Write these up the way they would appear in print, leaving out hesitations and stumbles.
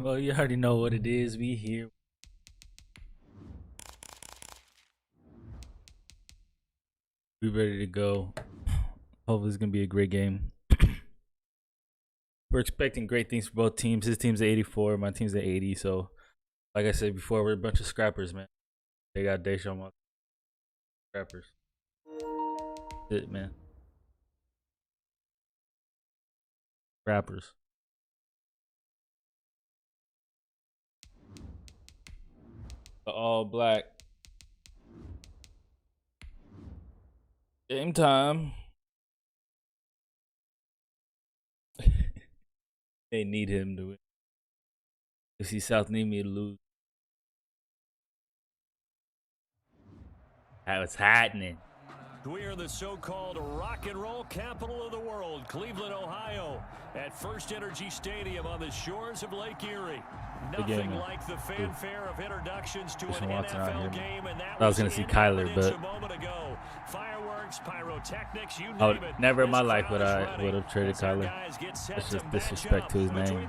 Well, you already know what it is. We here. We ready to go. Hopefully, it's gonna be a great game. We're expecting great things for both teams. His team's at 84, my team's at 80. So, like I said before, we're a bunch of scrappers, man. They got Deshaun scrappers. That's it, man. Scrappers. All black. Game time. They need him to win. If see South need me to lose. How it's happening. We are the so-called rock and roll capital of the world, Cleveland, Ohio, at First Energy Stadium on the shores of Lake Erie. Nothing like the fanfare of introductions to an NFL game, and that I was going to see Kyler, but fireworks, pyrotechnics, you name it. Never in my life would I would have traded Kyler. That's just disrespect to his name.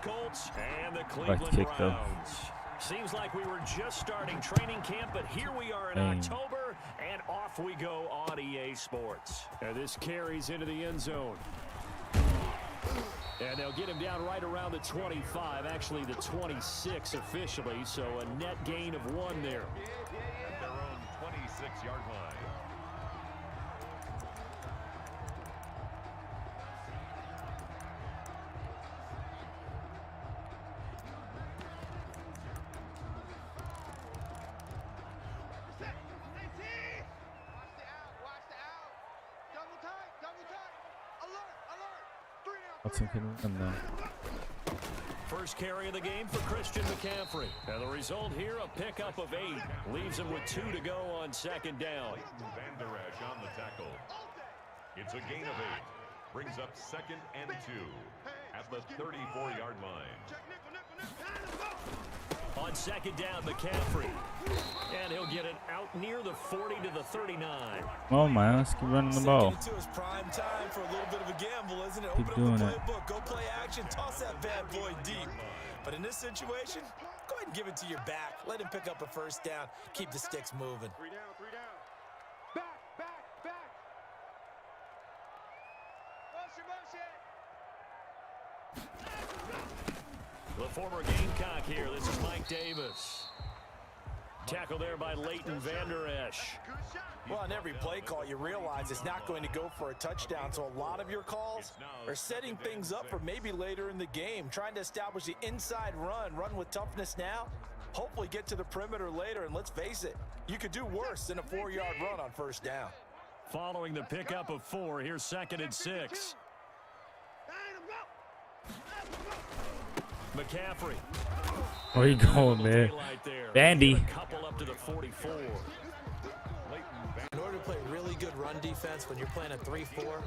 Colts and the Like to kick though. Seems like we were just starting training camp, but here we are in October, and off we go on EA Sports. And this carries into the end zone. And they'll get him down right around the 25, actually the 26 officially, so a net gain of 1 there. At their own 26-yard line. First carry of the game for Christian McCaffrey. And the result here, a pickup of 8. Leaves him with 2 to go on second down. Van Der Esch on the tackle. It's a gain of 8. Brings up 2nd and 2 at the 34-yard line. On second down, McCaffrey. And he'll get it out near the 40 to the 39. Oh, man. Let's keep running the ball. Into his prime time for a little bit of a gamble, isn't it? Keep Open doing up the it. playbook. Go play action. Toss that bad boy deep. But in this situation, go ahead and give it to your back. Let him pick up a first down. Keep the sticks moving. 3 down, 3 down. Back. Motion. The former Gamecock here. This is Mike Davis. Tackle there by Leighton Van Der Esch. Well, on every play call, you realize it's not going to go for a touchdown. So a lot of your calls are setting things up for maybe later in the game, trying to establish the inside run with toughness now, hopefully get to the perimeter later. And let's face it, you could do worse than a 4-yard run on first down. Following the pickup of 4, here's 2nd and 6. McCaffrey. Where you going, man? Bandy. Couple up to the 44. In order to play really good run defense when you're playing a 3-4,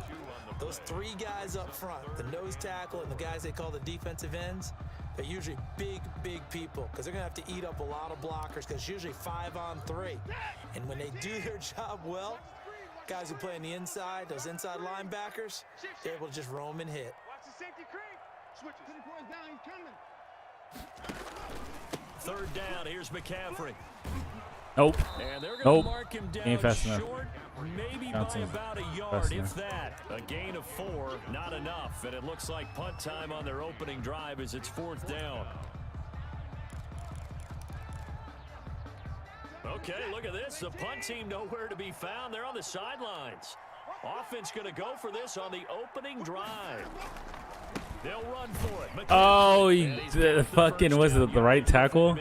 those 3 guys up front, the nose tackle and the guys they call the defensive ends, they're usually big people because they're going to have to eat up a lot of blockers because it's usually 5 on 3. And when they do their job well, guys who play on the inside, those inside linebackers, they're able to just roam and hit. Watch the safety creep. Switches. Down, he's coming. 3rd down, here's McCaffrey. Nope. And they're going to Nope. mark him down Ain't fast enough. short, maybe Bouncing by about a yard, fast if enough. that. A gain of 4, not enough. And it looks like punt time on their opening drive as it's 4th down. Okay, look at this. The punt team nowhere to be found. They're on the sidelines. Offense going to go for this on the opening drive. They'll run for it. Oh, he fucking was it the right tackle?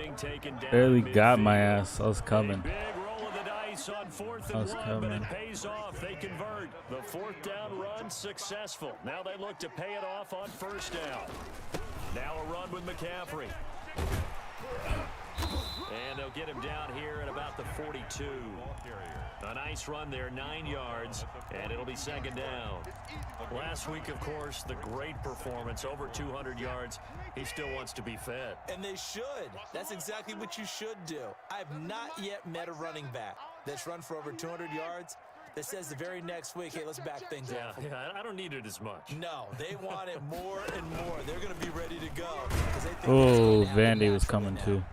Barely got my ass. I was coming. Big roll of the dice on 4th and 1, but it pays off. They convert. The 4th down run successful. Now they look to pay it off on 1st down. Now a run with McCaffrey. And they'll get him down here at about the 42. A nice run there, 9 yards, and it'll be 2nd down. Last week, of course, the great performance, over 200 yards. He still wants to be fed. And they should. That's exactly what you should do. I have not yet met a running back that's run for over 200 yards that says the very next week, hey, let's back things up. Yeah, I don't need it as much. No, they want it more and more. They're going to be ready to go. Oh, Vandy was coming too.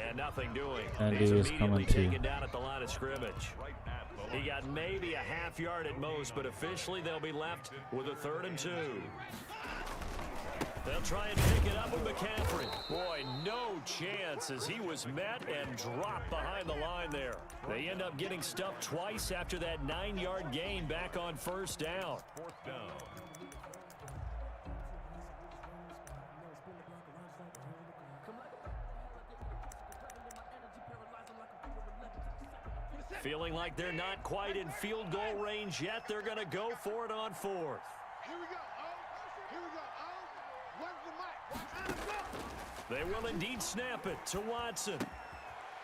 And nothing doing. Vandy He's was immediately coming too. taken down at the line of scrimmage. He got maybe a half yard at most, but officially they'll be left with a 3rd and 2. They'll try and pick it up with McCaffrey. Boy, no chance as he was met and dropped behind the line there. They end up getting stuffed twice after that 9-yard gain back on 1st down. 4th down. Feeling like they're not quite in field goal range yet. They're going to go for it on 4th. Here we go. Here we go. Where's the mic? Watch out, go. They will indeed snap it to Watson.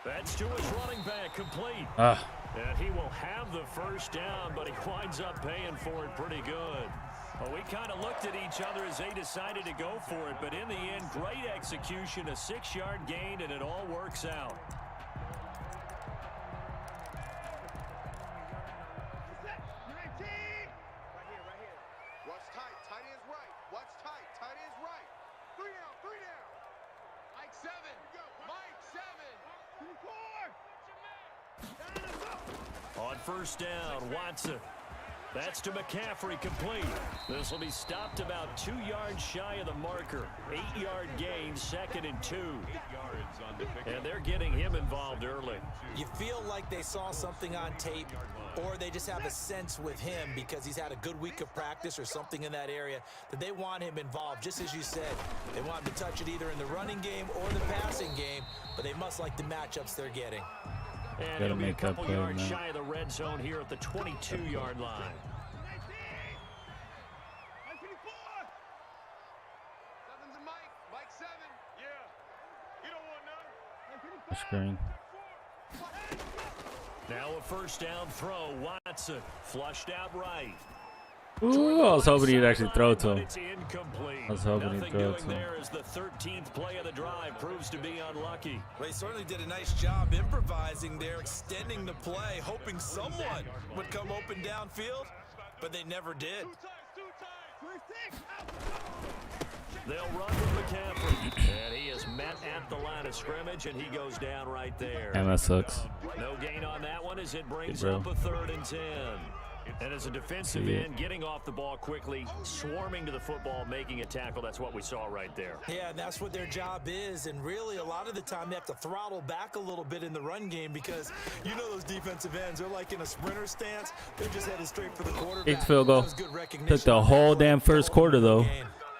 That's to his running back, complete. And he will have the 1st down, but he winds up paying for it pretty good. Well, we kind of looked at each other as they decided to go for it, but in the end, great execution, a 6-yard gain, and it all works out. On 1st down, Watson. That's to McCaffrey, complete. This will be stopped about 2 yards shy of the marker. 8-yard gain, 2nd and 2. 8 yards on the pick. And they're getting him involved early. You feel like they saw something on tape, or they just have a sense with him because he's had a good week of practice or something in that area that they want him involved. Just as you said, they want him to touch it either in the running game or the passing game, but they must like the matchups they're getting. And it'll be a couple yards shy of the red zone here at the 22-yard line. Screen. Now a 1st down throw. Watson flushed out right. Ooh, I was hoping he'd actually throw to him. It's incomplete. I was hoping he'd Nothing throw doing to him. there as the 13th play of the drive proves to be unlucky. Well, he certainly did a nice job improvising there, extending the play, hoping someone would come open downfield, but they never did. They'll run with McCaffrey, and he is met at the line of scrimmage, and he goes down right there. And that sucks. No gain on that one as it brings Hey, up a 3rd and 10. And as a defensive See it. end, getting off the ball quickly, swarming to the football, making a tackle, that's what we saw right there. Yeah, and that's what their job is, and really a lot of the time they have to throttle back a little bit in the run game because you know those defensive ends, they're like in a sprinter stance. They're just headed straight for the quarterback. Kicked field goal. That was good recognition. Took the whole damn first quarter though.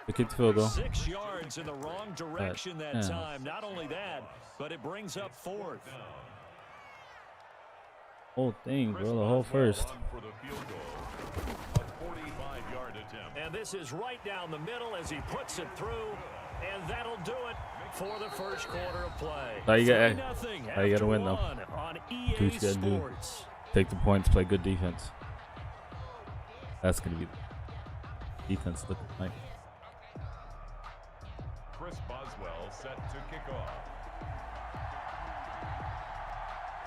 They kicked the field goal. 6 yards in the wrong direction that time. Not only that, but it brings up 4th. Whole thing, bro. The whole first. For the field goal. A 45-yard attempt. And this is right down the middle as he puts it through, and that'll do it for the first quarter of play. How you got? 3-0 How you gotta win though? On EA Do what you gotta do. Sports. Take the points, play good defense. That's gonna be defense looking like. Chris Boswell set to kick off.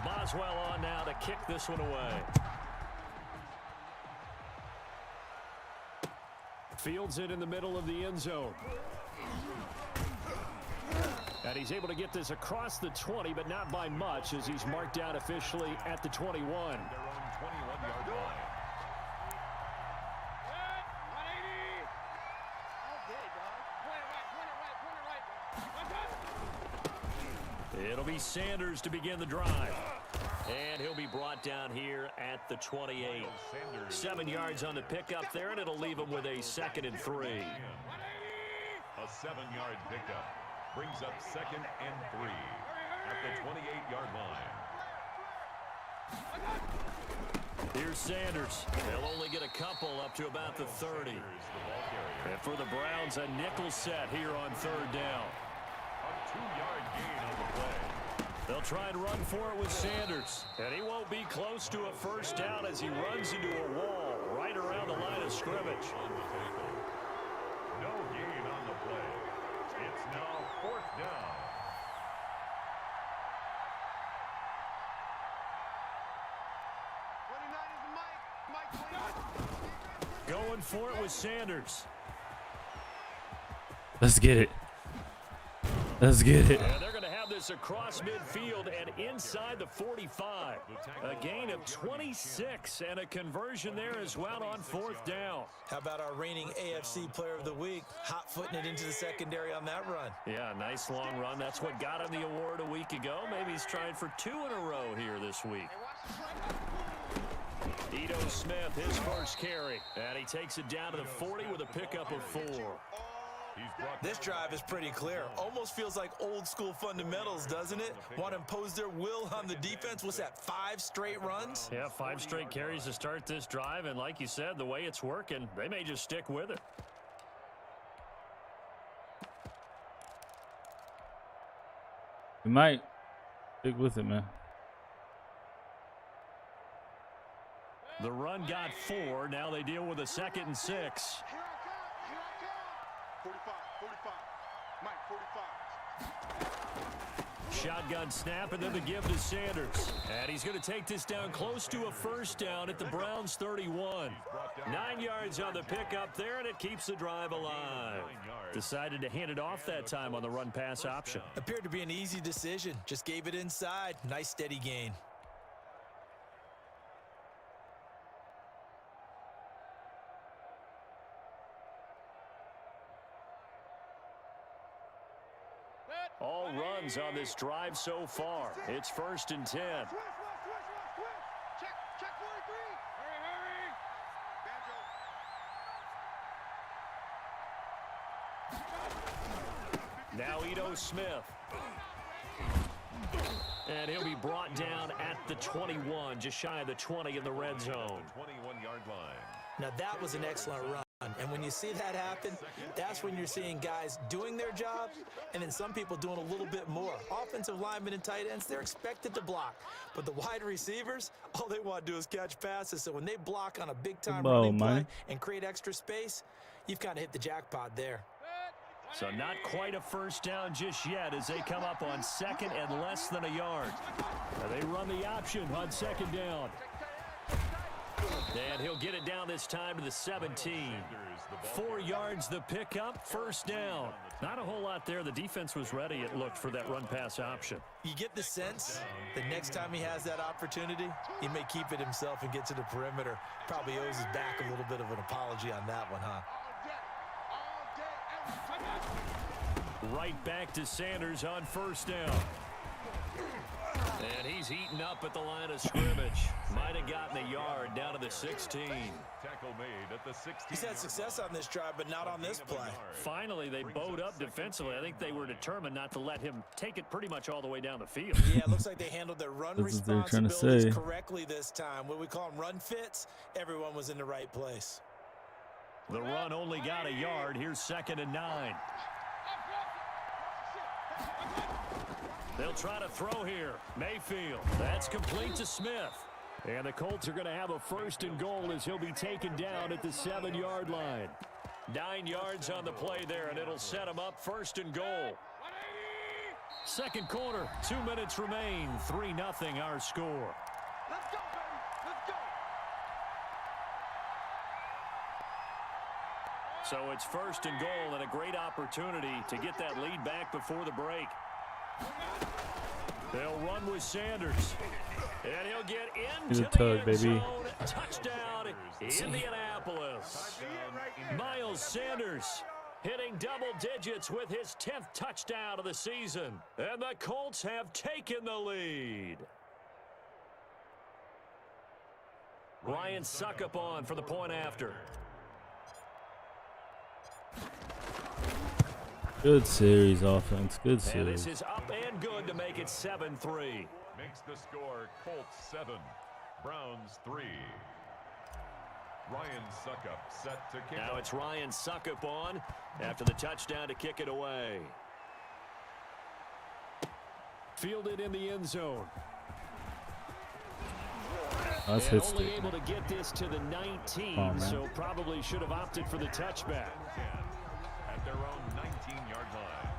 Boswell on now to kick this one away. Fields it in the middle of the end zone. And he's able to get this across the 20, but not by much as he's marked out officially at the 21. Their own 21-yard line. It'll be Sanders to begin the drive. And he'll be brought down here at the 28. 7 yards on the pickup there, and it'll leave him with a 2nd and 3. A 7-yard pickup brings up 2nd and 3 at the 28-yard line. Here's Sanders. They'll only get a couple up to about the 30. And for the Browns, a nickel set here on 3rd down. A 2-yard gain on the play. They'll try and run for it with Sanders. And he won't be close to a first down as he runs into a wall right around the line of scrimmage. No gain on the play. It's now 4th down. Going for it with Sanders. Let's get it. Let's get it. And they're going to have this across midfield and inside the 45. A gain of 26 and a conversion there as well on 4th down. How about our reigning AFC Player of the Week, hot-footing it into the secondary on that run? Yeah, nice long run. That's what got him the award a week ago. Maybe he's trying for 2 in a row here this week. Ito Smith, his first carry. And he takes it down to the 40 with a pickup of 4. This drive is pretty clear. Almost feels like old school fundamentals, doesn't it? Want to impose their will on the defense. What's that, 5 straight runs? Yeah, 5 straight carries to start this drive. And like you said, the way it's working, they may just stick with it. You might stick with it, man. The run got 4. Now they deal with a 2nd and 6. Here I come. 45. Mike, 45. Shotgun snap and then the give to Sanders. And he's going to take this down close to a 1st down at the Browns 31. 9 yards on the pickup there, and it keeps the drive alive. Decided to hand it off that time on the run pass option. Appeared to be an easy decision. Just gave it inside. Nice steady gain. All runs on this drive so far. It's 1st and 10. Check 43. Hurry. Now Ito Smith. And he'll be brought down at the 21, just shy of the 20 in the red zone. 21-yard line. Now that was an excellent run. And when you see that happen, that's when you're seeing guys doing their job and then some people doing a little bit more. Offensive linemen and tight ends, they're expected to block. But the wide receivers, all they want to do is catch passes. So when they block on a big-time running play and create extra space, you've kind of hit the jackpot there. So not quite a 1st down just yet as they come up on 2nd and less than a yard. Now they run the option on 2nd down. And he'll get it down this time to the 17. 4 yards the pickup, 1st down. Not a whole lot there. The defense was ready, it looked, for that run-pass option. You get the sense the next time he has that opportunity, he may keep it himself and get to the perimeter. Probably owes his back a little bit of an apology on that one, huh? Right back to Sanders on 1st down. And he's eaten up at the line of scrimmage. Might have gotten a yard down to the 16. Tackle made at the 16. He's had success on this drive, but not on this play. Finally, they bowed up defensively. I think they were determined not to let him take it pretty much all the way down the field. Yeah, it looks like they handled their run responsibilities correctly this time. What we call them run fits, everyone was in the right place. The run only got a yard. Here's 2nd and 9. They'll try to throw here. Mayfield. That's complete to Smith. And the Colts are going to have a 1st and goal as he'll be taken down at the 7-yard line. 9 yards on the play there, and it'll set him up 1st and goal. 2nd quarter, 2 minutes remain. 3-0 our score. Let's go, baby. Let's go. So it's 1st and goal and a great opportunity to get that lead back before the break. They'll run with Sanders. And he'll get into the end zone. Touchdown, Indianapolis. Miles Sanders hitting double digits with his 10th touchdown of the season. And the Colts have taken the lead. Ryan Suckup on for the point after. Good series offense. Good series. And this is up and good to make it 7-3. Makes the score Colts 7, Browns 3. Ryan Suckup set to kick. Now it's Ryan Suckup on after the touchdown to kick it away. Fielded in the end zone. That's and his only stick, able man. to get this to the 19, so probably should have opted for the touchback. At their own 19-yard line.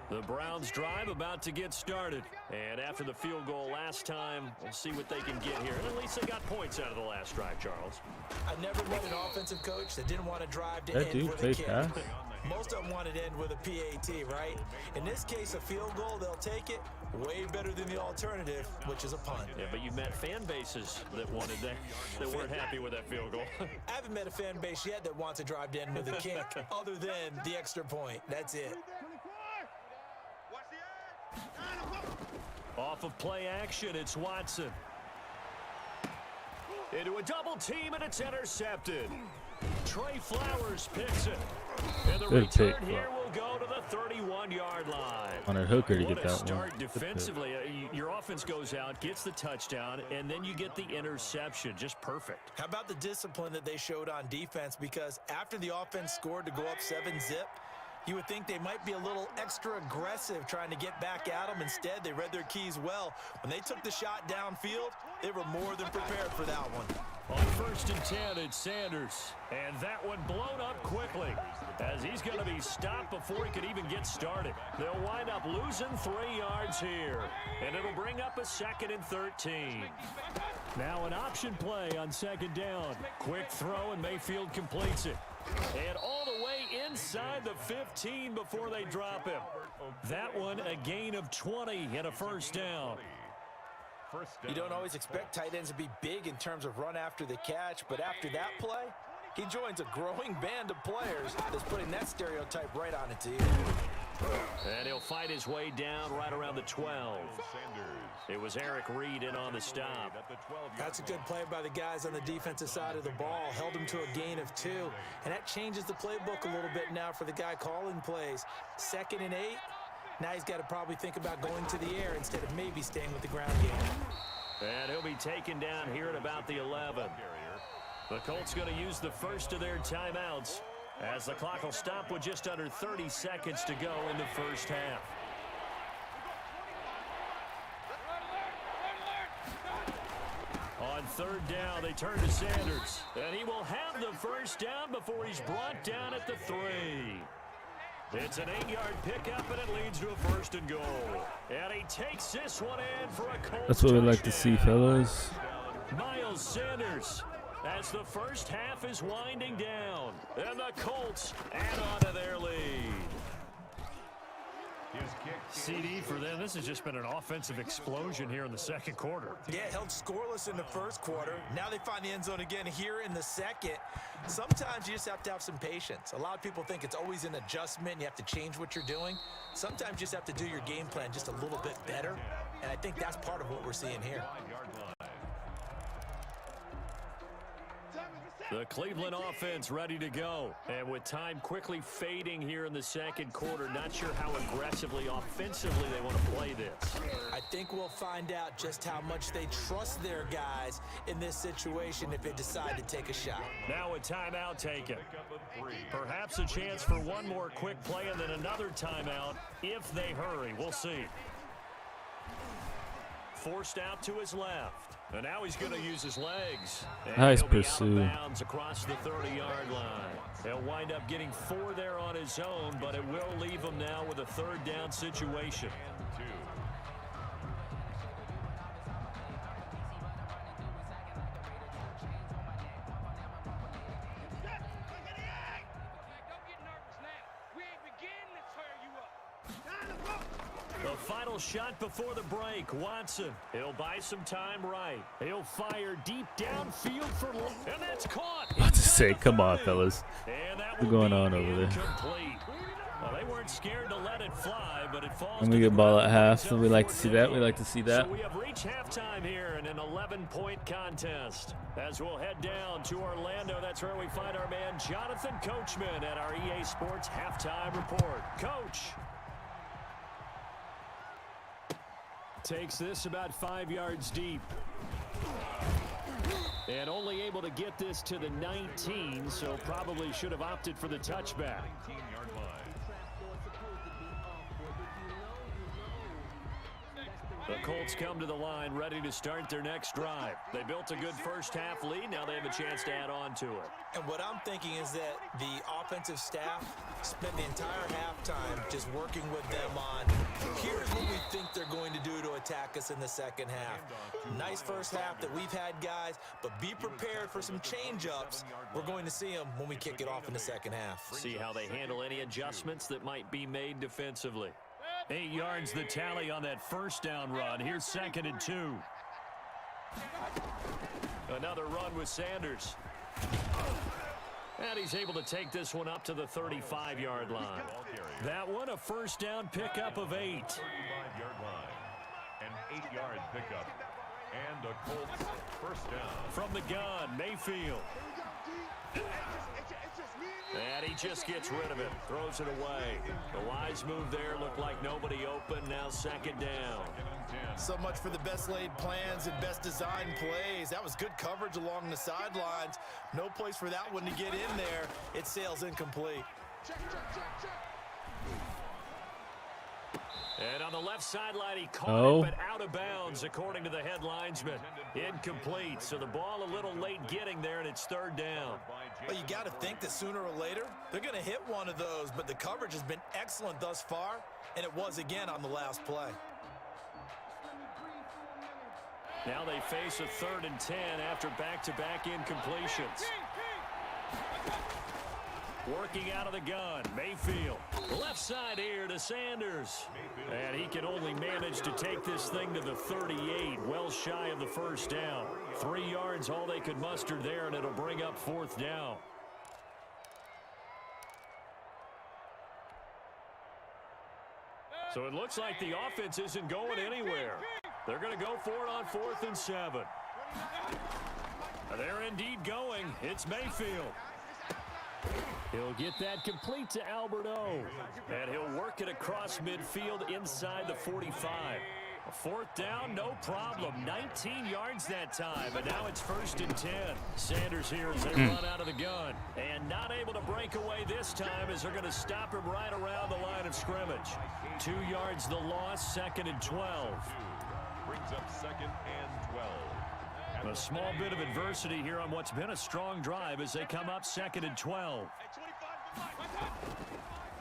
The Browns drive about to get started. And after the field goal last time, we'll see what they can get here. And at least they got points out of the last drive, Charles. I never met an offensive coach that didn't want to drive to That end dude with a play kick. pass. Most of them wanted to end with a PAT, right? In this case, a field goal, they'll take it. Way better than the alternative, which is a punt. Yeah, but you met fan bases that wanted that weren't happy with that field goal. I haven't met a fan base yet that wants to drive to end with a kick, other than the extra point. That's it. Off of play action, it's Watson. Into a double team, and it's intercepted. Trey Flowers picks it. And the Good return pick, here will go to the 31-yard line. Wanted Hooker to What get a that start one. defensively. Your offense goes out, gets the touchdown, and then you get the interception. Just perfect. How about the discipline that they showed on defense? Because after the offense scored to go up 7-zip, you would think they might be a little extra aggressive trying to get back at them. Instead, they read their keys well. When they took the shot downfield, they were more than prepared for that one. On 1st and 10, it's Sanders. And that one blown up quickly as he's going to be stopped before he could even get started. They'll wind up losing 3 yards here. And it'll bring up a 2nd and 13. Now an option play on 2nd down. Quick throw, and Mayfield completes it. And all the way inside the 15 before they drop him. That one a gain of 20 and a 1st down. You don't always expect tight ends to be big in terms of run after the catch, but after that play, he joins a growing band of players that's putting that stereotype right on its ear. And he'll fight his way down right around the 12. It was Eric Reed in on the stop. That's a good play by the guys on the defensive side of the ball. Held him to a gain of 2. And that changes the playbook a little bit now for the guy calling plays. 2nd and 8. Now he's got to probably think about going to the air instead of maybe staying with the ground game. And he'll be taken down here at about the 11. The Colts going to use the first of their timeouts as the clock will stop with just under 30 seconds to go in the 1st half. On 3rd down, they turn to Sanders. And he will have the 1st down before he's brought down at the 3. It's an 8-yard pickup, and it leads to a 1st and goal. And he takes this one in for a Colts That's what we like to touchdown. see, fellas. Miles Sanders, as the 1st half is winding down, and the Colts add on to their lead. CD for them. This has just been an offensive explosion here in the 2nd quarter. Yeah, held scoreless in the 1st quarter. Now they find the end zone again here in the 2nd. Sometimes you just have to have some patience. A lot of people think it's always an adjustment. You have to change what you're doing. Sometimes you just have to do your game plan just a little bit better. And I think that's part of what we're seeing here. The Cleveland offense ready to go. And with time quickly fading here in the 2nd quarter, not sure how aggressively, offensively they want to play this. I think we'll find out just how much they trust their guys in this situation if they decide to take a shot. Now a timeout taken. Perhaps a chance for one more quick play and then another timeout if they hurry. We'll see. Forced out to his left. And now he's going to use his legs. And Nice he'll be pursuit. out of bounds across the 30-yard line. He'll wind up getting 4 there on his own, but it will leave him now with a 3rd down situation. The final shot before the break. Watson. He'll buy some time right. He'll fire deep downfield for and that's caught. About to say, come on, fellas. And that What's will going be on over there? incomplete. Well, they weren't scared to let it fly, but it falls. And we to the get ball ground at half, for so we like to see that. We unfortunate. like to see that. So we have reached halftime here in an 11-point contest. As we'll head down to Orlando, that's where we find our man Jonathan Coachman at our EA Sports Halftime Report. Coach. Takes this about 5 yards deep. And only able to get this to the 19, so probably should have opted for the touchback. The Colts come to the line ready to start their next drive. They built a good first half lead. Now they have a chance to add on to it. And what I'm thinking is that the offensive staff spent the entire halftime just working with them on, here's what we think they're going to do to attack us in the second half. Nice first half that we've had, guys, but be prepared for some change-ups. We're going to see them when we kick it off in the second half. See how they handle any adjustments that might be made defensively. 8 yards the tally on that first down run. Here's 2nd and 2. Another run with Sanders. And he's able to take this one up to the 35-yard line. That one, a first down pickup of 8. 35-yard line. An 8-yard pickup. And a Colts first down. From the gun, Mayfield. And he just gets rid of it, throws it away. The wise move there, looked like nobody open, now 2nd down. So much for the best laid plans and best designed plays. That was good coverage along the sidelines. No place for that one to get in there. It sails incomplete. And on the left sideline, he caught it, but out of bounds, according to the head linesman. Incomplete, so the ball a little late getting there, and it's 3rd down. Well, you got to think that sooner or later, they're going to hit one of those, but the coverage has been excellent thus far, and it was again on the last play. Now they face a 3rd and 10 after back-to-back incompletions. Working out of the gun, Mayfield. Left side here to Sanders. And he can only manage to take this thing to the 38, well shy of the first down. 3 yards, all they could muster there, and it'll bring up 4th down. So it looks like the offense isn't going anywhere. They're going to go for it on 4th and 7. They're indeed going. It's Mayfield. He'll get that complete to Alberto. And he'll work it across midfield inside the 45. A 4th down, no problem. 19 yards that time, but now it's 1st and 10. Sanders here as they run out of the gun. And not able to break away this time as they're going to stop him right around the line of scrimmage. 2 yards the loss, 2nd and 12. Brings up 2nd and 12. A small bit of adversity here on what's been a strong drive as they come up 2nd and 12.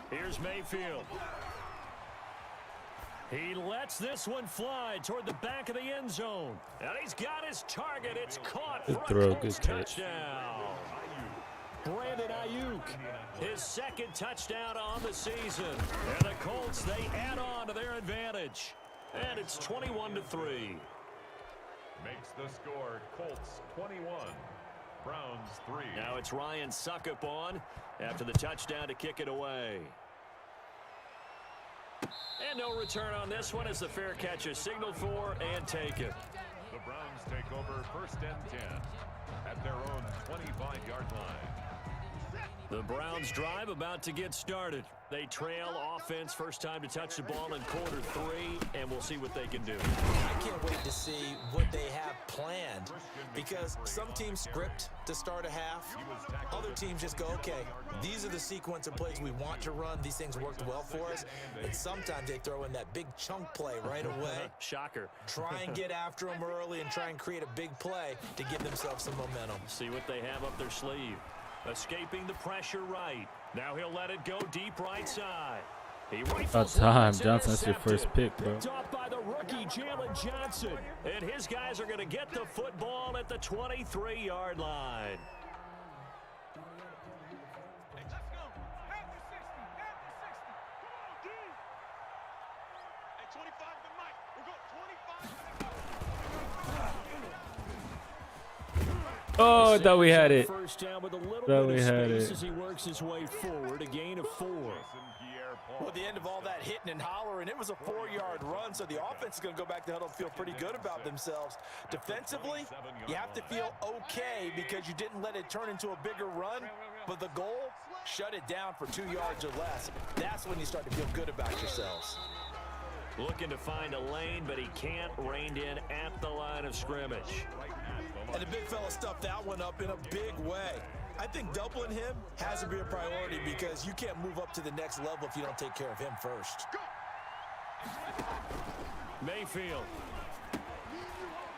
Here's Mayfield. He lets this one fly toward the back of the end zone. And he's got his target. It's caught for a Colts touchdown. Brandon Ayuk, his 2nd touchdown on the season. And the Colts, they add on to their advantage. And it's 21-3. Makes the score Colts 21, Browns 3. Now it's Ryan Suckup on after the touchdown to kick it away. And no return on this one as the fair catch is signaled for and taken. The Browns take over 1st and 10 at their own 25-yard line. The Browns drive about to get started. They trail offense, first time to touch the ball in quarter 3, and we'll see what they can do. I can't wait to see what they have planned, because some teams script to start a half. Other teams just go, okay, these are the sequence of plays we want to run. These things worked well for us. And sometimes they throw in that big chunk play right away. Shocker. Try and get after them early and try and create a big play to give themselves some momentum. See what they have up their sleeve. Escaping the pressure right. Now he'll let it go deep right side. About time, Johnson. That's your first pick, bro. Picked off by the rookie Jalen Johnson. And his guys are going to get the football at the 23-yard line. Oh, I thought we had it. First down with a little Thought bit we of had space it. as he works his way forward. A gain of 4. Well, at the end of all that hitting and hollering, it was a 4-yard run, so the offense is going to go back to the huddle and feel pretty good about themselves. Defensively, you have to feel okay because you didn't let it turn into a bigger run, but the goal, shut it down for 2 yards or less. That's when you start to feel good about yourselves. Looking to find a lane, but he can't. Reined in at the line of scrimmage. And the big fella stuffed that one up in a big way. I think doubling him has to be a priority because you can't move up to the next level if you don't take care of him first. Mayfield.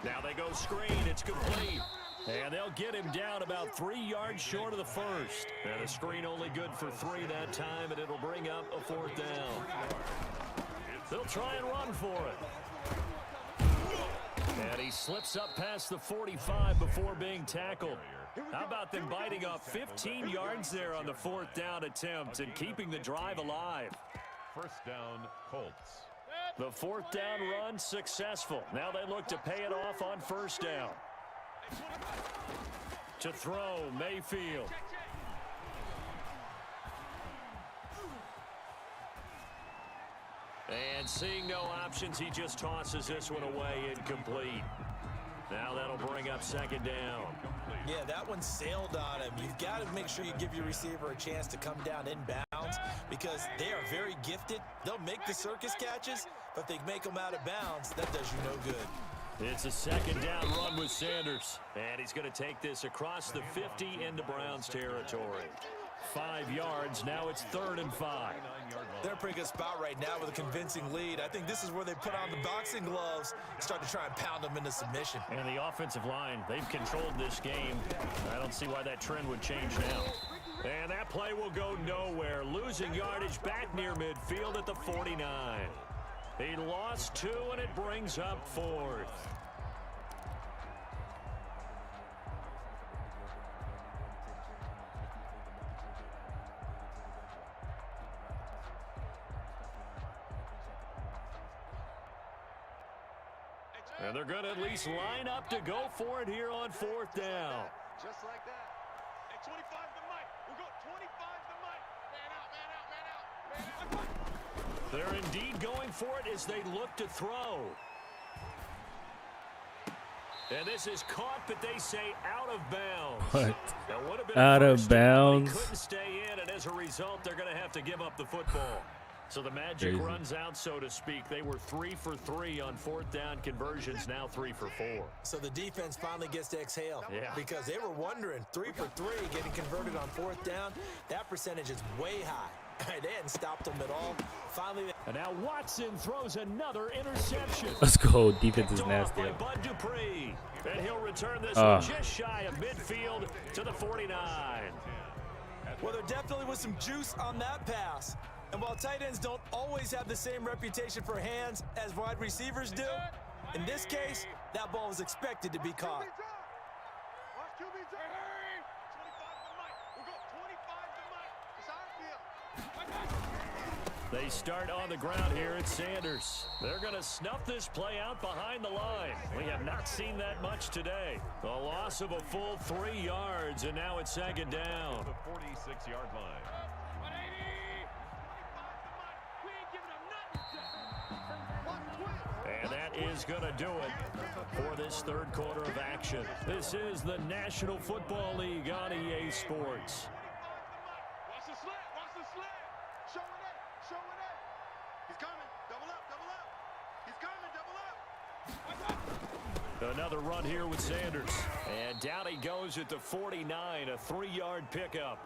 Now they go screen. It's complete. And they'll get him down about 3 yards short of the first. And a screen only good for 3 that time, and it'll bring up a 4th down. They'll try and run for it. And he slips up past the 45 before being tackled. How about them biting off 15 yards there on the 4th down attempt and keeping the drive alive? First down, Colts. The 4th down run successful. Now they look to pay it off on 1st down. To throw, Mayfield. And seeing no options, he just tosses this one away, incomplete. Now that'll bring up 2nd down. Yeah, that one sailed on him. You've got to make sure you give your receiver a chance to come down inbounds because they are very gifted. They'll make the circus catches, but if they make them out of bounds, that does you no good. It's a 2nd down run with Sanders. And he's going to take this across the 50 into Browns territory. 5 yards. Now it's 3rd and 5. They're in a pretty good spot right now with a convincing lead. I think this is where they put on the boxing gloves and start to try and pound them into submission. And the offensive line, they've controlled this game. I don't see why that trend would change now. And that play will go nowhere. Losing yardage back near midfield at the 49. He lost 2, and it brings up 4th. And they're going to at least line up to go for it here on 4th down. Just like that. Hey, 25 to Mike. We'll go 25 to Mike. Man out, man out, man out. Man out. They're indeed going for it as they look to throw. And this is caught, but they say out of bounds. What? Out of bounds? Couldn't stay in, and as a result, they're going to have to give up the football. So the magic runs out, so to speak. They were 3 for 3 on 4th down conversions, now 3 for 4. So the defense finally gets to exhale. Yeah. Because they were wondering, 3 for 3 getting converted on 4th down. That percentage is way high. They hadn't stopped them at all. Finally, and now Watson throws another interception. Let's go. Defense is nasty. By Bud Dupree. And he'll return this one just shy of midfield to the 49. Well, there definitely was some juice on that pass. And while tight ends don't always have the same reputation for hands as wide receivers do, in this case, that ball was expected to be caught. Watch QB drop. 25 to Mike. We'll go 25 to Mike. It's our field. They start on the ground here at Sanders. They're going to snuff this play out behind the line. We have not seen that much today. A loss of a full 3 yards, and now it's 2nd down. The 46-yard line. And that is going to do it for this 3rd quarter of action. This is the National Football League on EA Sports. Watch the slant. Watch the slant. Show it up. Show it up. He's coming. Double up. Double up. He's coming. Double up. Another run here with Sanders. And down he goes at the 49, a 3-yard pickup.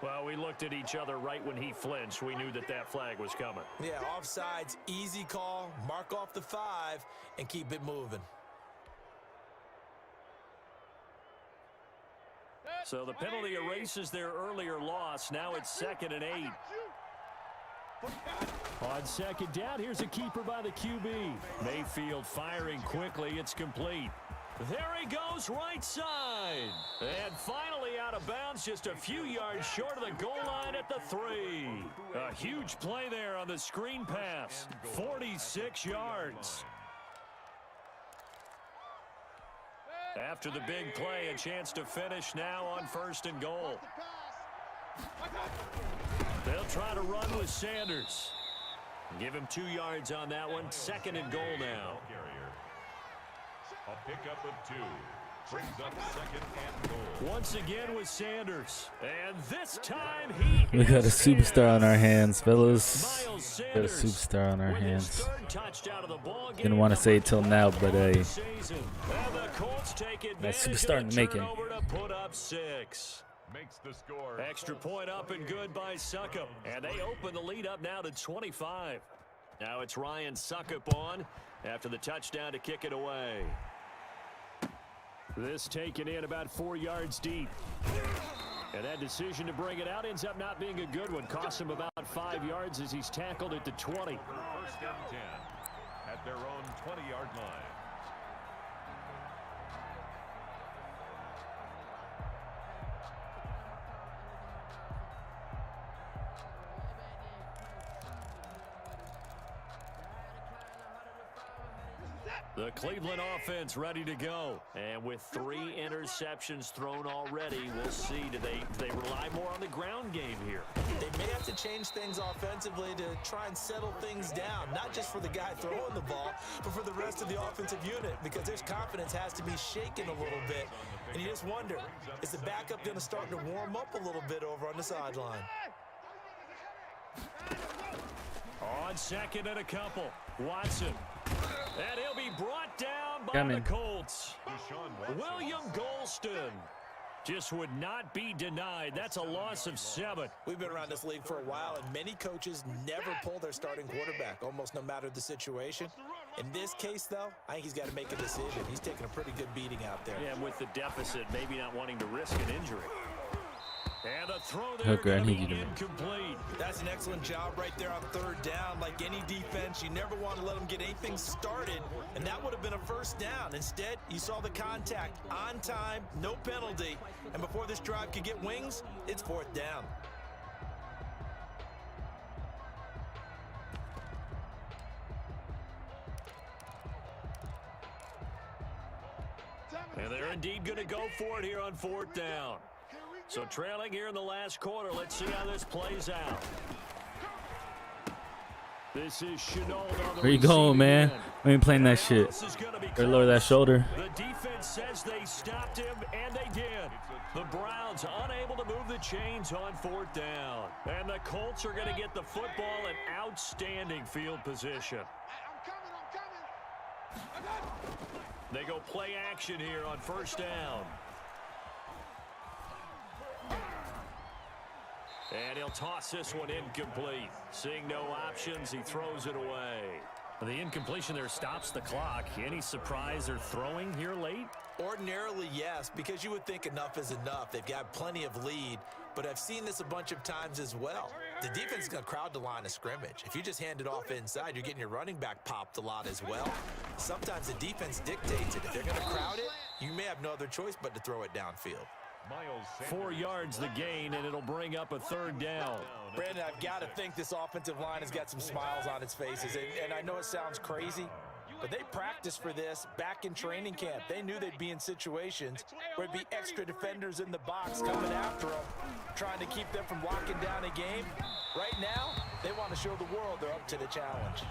Well, we looked at each other right when he flinched. We knew that that flag was coming. Yeah, offsides, easy call, mark off the 5, and keep it moving. So the penalty erases their earlier loss. Now it's 2nd and 8. On 2nd down, here's a keeper by the QB. Mayfield firing quickly. It's complete. There he goes, right side. And finally out of bounds, just a few yards short of the goal line at the 3. A huge play there on the screen pass. 46 yards. After the big play, a chance to finish now on 1st and goal. They'll try to run with Sanders. Give him 2 yards on that one. 2nd and goal now. A pickup of 2. Brings up 2nd and goal. Once again with Sanders. And this time he We got a superstar on our hands, fellas. Miles Got a Sanders superstar on our with his hands. 3rd touchdown of the ball game. Didn't want to say it till now, but And the Colts take advantage superstar in of the the making. turnover to put up 6. Makes the score. Extra point up and good by Suckup. And they open the lead up now to 25. Now it's Ryan Suckup on. after the touchdown to kick it away. This taken in about 4 yards deep. And that decision to bring it out ends up not being a good one. Costs him about 5 yards as he's tackled at the 20. First and 10 at their own 20-yard line. The Cleveland offense ready to go. And with 3 interceptions thrown already, we'll see. Do they rely more on the ground game here? They may have to change things offensively to try and settle things down, not just for the guy throwing the ball, but for the rest of the offensive unit, because their confidence has to be shaken a little bit. And you just wonder, is the backup going to start to warm up a little bit over on the sideline? On second and a couple, Watson. And he'll be brought down by the Colts. William Golston just would not be denied. That's a loss of 7. We've been around this league for a while, and many coaches never pull their starting quarterback, almost no matter the situation. In this case, though, I think he's got to make a decision. He's taking a pretty good beating out there. Yeah, and with the deficit, maybe not wanting to risk an injury. And a throw there incomplete. That's an excellent job right there on 3rd down. Like any defense, you never want to let them get anything started, and that would have been a 1st down. Instead, you saw the contact on time, no penalty, and before this drive could get wings, it's 4th down. And they're indeed going to go for it here on 4th down. So trailing here in the last quarter. Let's see how this plays out. This is Chenault on the Where you going, man? I ain't playing that shit. Better lower that shoulder. The defense says they stopped him, and they did. The Browns unable to move the chains on 4th down. And the Colts are going to get the football in outstanding field position. They go play action here on 1st down. And he'll toss this one incomplete. Seeing no options, he throws it away. The incompletion there stops the clock. Any surprise they're throwing here late? Ordinarily, yes, because you would think enough is enough. They've got plenty of lead, but I've seen this a bunch of times as well. The defense is going to crowd the line of scrimmage. If you just hand it off inside, you're getting your running back popped a lot as well. Sometimes the defense dictates it. If they're going to crowd it, you may have no other choice but to throw it downfield. 4 yards the gain, and it'll bring up a 3rd down. Brandon, I've got to think this offensive line has got some smiles on its faces. And I know it sounds crazy, but they practiced for this back in training camp. They knew they'd be in situations where it'd be extra defenders in the box coming after them, trying to keep them from locking down a game. Right now, they want to show the world they're up to the challenge.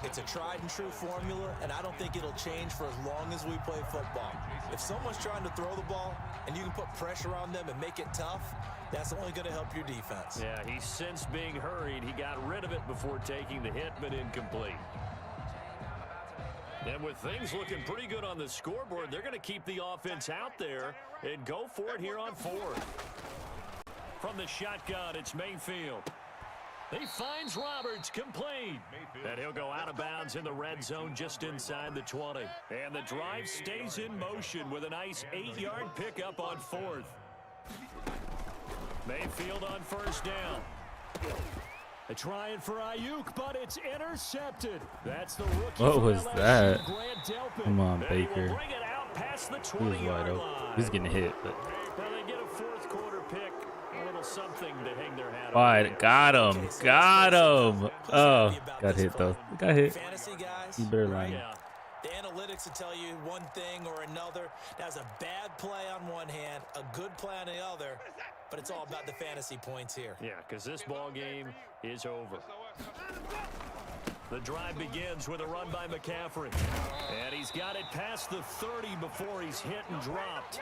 It's a tried and true formula, and I don't think it'll change for as long as we play football. If someone's trying to throw the ball and you can put pressure on them and make it tough, that's only going to help your defense. Yeah, he's since being hurried. He got rid of it before taking the hit, but incomplete. And with things looking pretty good on the scoreboard, they're going to keep the offense out there and go for it here on 4th. From the shotgun, it's Mayfield. He finds Roberts, complete. And he'll go out of bounds in the red zone just inside the 20. And the drive stays in motion with a nice 8-yard pickup on 4th. Mayfield on 1st down. They're trying for Ayuk, but it's intercepted. That's the rookie. What was LSU, that? Grant Delpit. Come on, And he will Baker. bring it out past the He was 20-yard wide open. line. He's getting hit, but Well, they get a 4th quarter pick. A little something to hang their hat on. all right, got him, got him. Oh, got hit though. Got hit. Fantasy guys, He better line. Yeah. the analytics will tell you one thing or another. That's a bad play on one hand, a good play on the other, but it's all about the fantasy points here. Yeah, because this ball game is over. The drive begins with a run by McCaffrey. And he's got it past the 30 before he's hit and dropped.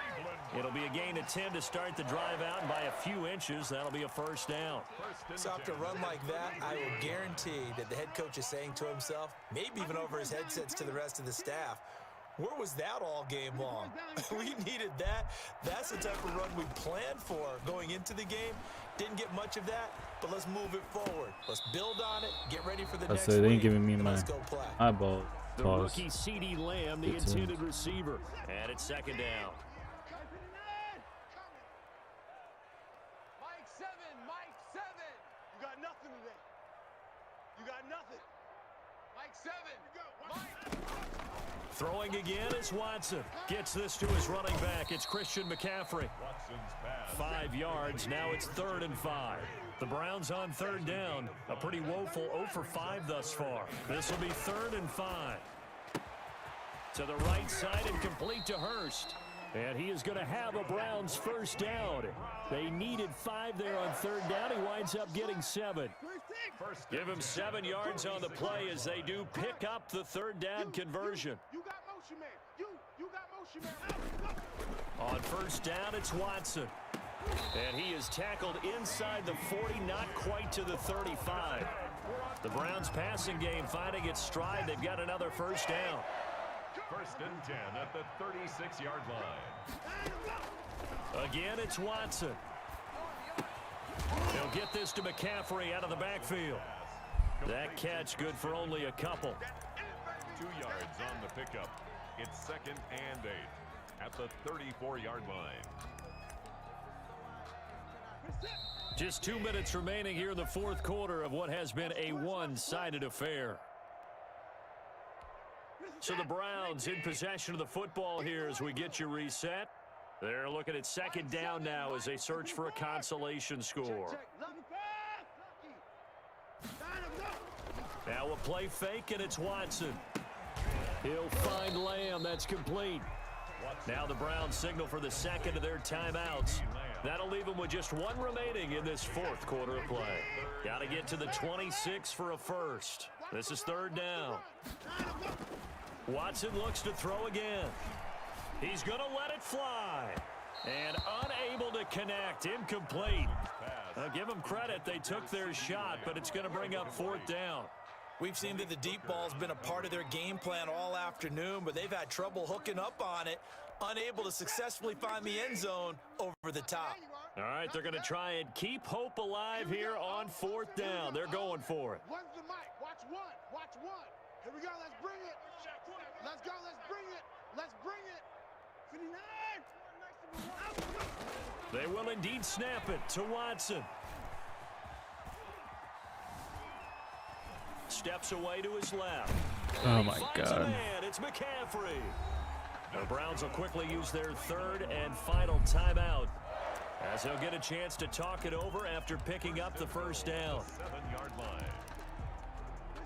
It'll be a gain of 10 to start the drive out, and by a few inches, that'll be a 1st down. So after a run like that, I will guarantee that the head coach is saying to himself, maybe even over his headsets to the rest of the staff, where was that all game long? We needed that. That's the type of run we planned for going into the game. Didn't get much of that, but let's move it forward. Let's build on it, get ready for the next So they ain't week, giving me and my let's go play. eyeball. The Pause. rookie C.D. Lamb, the intended receiver. And it's second down. Mike 7, Mike 7. You got nothing today. You got nothing. Mike 7. Mike. Throwing again is Watson. Gets this to his running back. It's Christian McCaffrey. 5 yards. Now it's 3rd and 5. The Browns on 3rd down. A pretty woeful 0 for 5 thus far. This will be 3rd and 5. To the right side and complete to Hurst. And he is going to have a Browns first down. They needed 5 there on 3rd down. He winds up getting 7. Give him 7 yards on the play as they do pick up the 3rd down conversion. You got motion, man. You got motion, man. On first down, it's Watson. And he is tackled inside the 40, not quite to the 35. The Browns passing game finding its stride. They've got another first down. 1st and 10 at the 36-yard line. Again, it's Watson. He'll get this to McCaffrey out of the backfield. That catch good for only a couple. 2 yards on the pickup. It's 2nd and 8 at the 34-yard line. Just 2 minutes remaining here in the 4th quarter of what has been a one-sided affair. So the Browns in possession of the football here as we get you reset. They're looking at 2nd down now as they search for a consolation score. Now a play fake, and it's Watson. He'll find Lamb. That's complete. Now the Browns signal for the 2nd of their timeouts. That'll leave them with just 1 remaining in this 4th quarter of play. Got to get to the 26 for a first. This is 3rd down. Watson looks to throw again. He's going to let it fly. And unable to connect. Incomplete. I'll give them credit. They took their shot, but it's going to bring up 4th down. We've seen that the deep ball's been a part of their game plan all afternoon, but they've had trouble hooking up on it, unable to successfully find the end zone over the top. All right, they're going to try and keep hope alive here on 4th down. They're going for it. One's the mic. Watch one. Watch one. Here we go. Let's bring it. Let's go. Let's bring it. Let's bring it. 59. They will indeed snap it to Watson. Steps away to his left. Oh my Finds a God. man. It's McCaffrey. The Browns will quickly use their 3rd and final timeout as they'll get a chance to talk it over after picking up the first down. 7-yard line.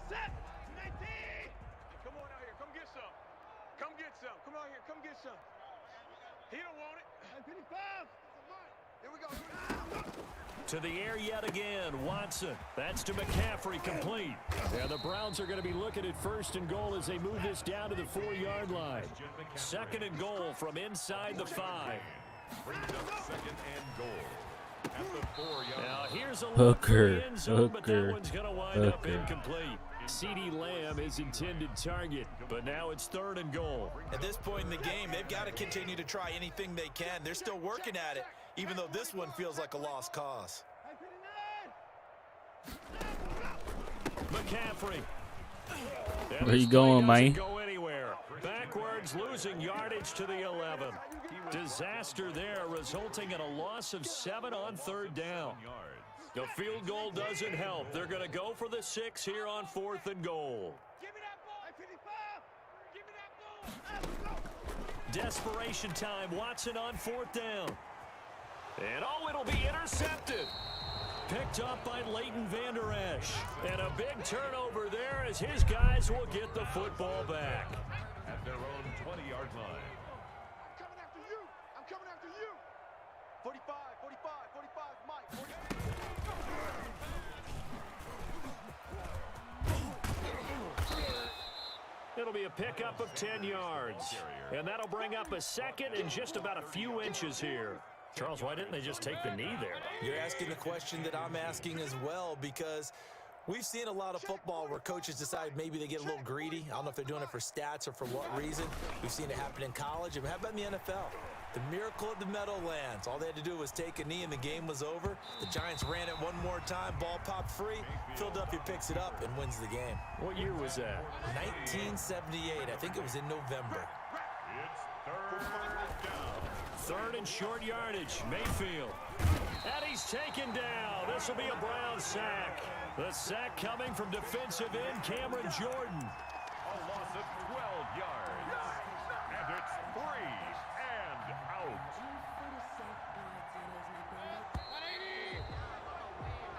Set. 19. Come on out here. Come get some. Come get some. Come out here. Come get some. He don't want it. 55. Here we go. To the air yet again, Watson. That's to McCaffrey, complete. And the Browns are going to be looking at 1st and goal as they move this down to the 4-yard line. 2nd and goal from inside the 5. Brings up 2nd and goal at the 4-yard Now line. here's a look for Hooker, the end zone, but that Hooker, one's going to wind up Hooker. incomplete. C.D. Lamb is intended target, but now it's 3rd and goal. At this point in the game, they've got to continue to try anything they can. They're still working at it, even though this one feels like a lost cause. McCaffrey. Where you going, Mike? Mike? Go anywhere. Backwards, losing yardage to the 11. Disaster there, resulting in a loss of 7 on 3rd down. The field goal doesn't help. They're going to go for the 6 here on 4th and goal. Give me that ball. Give me that ball. Desperation time. Watson on 4th down. And it'll be intercepted. Picked up by Leighton Vander Esch. And a big turnover there as his guys will get the football back. At their own 20-yard line. I'm coming after you. I'm coming after you. 45, 45, 45, Mike. 45. It'll be a pickup of 10 yards. And that'll bring up a 2nd and just about a few inches here. Charles, why didn't they just take the knee there? You're asking the question that I'm asking as well, because We've seen a lot of football where coaches decide maybe they get a little greedy. I don't know if they're doing it for stats or for what reason. We've seen it happen in college. And how about in the NFL? The miracle of the Meadowlands. All they had to do was take a knee and the game was over. The Giants ran it one more time. Ball popped free. Philadelphia picks it up and wins the game. What year was that? 1978. I think it was in November. It's third down. Third and short yardage. Mayfield. And he's taken down. This will be a Brown sack. The sack coming from defensive end Cameron Jordan. A loss of 12 yards. And it's 3 and out.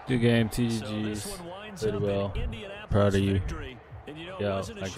Good game, So TGGs. this one winds Played up well. an Indianapolis Proud of you. victory. And you know, it Yeah, wasn't a like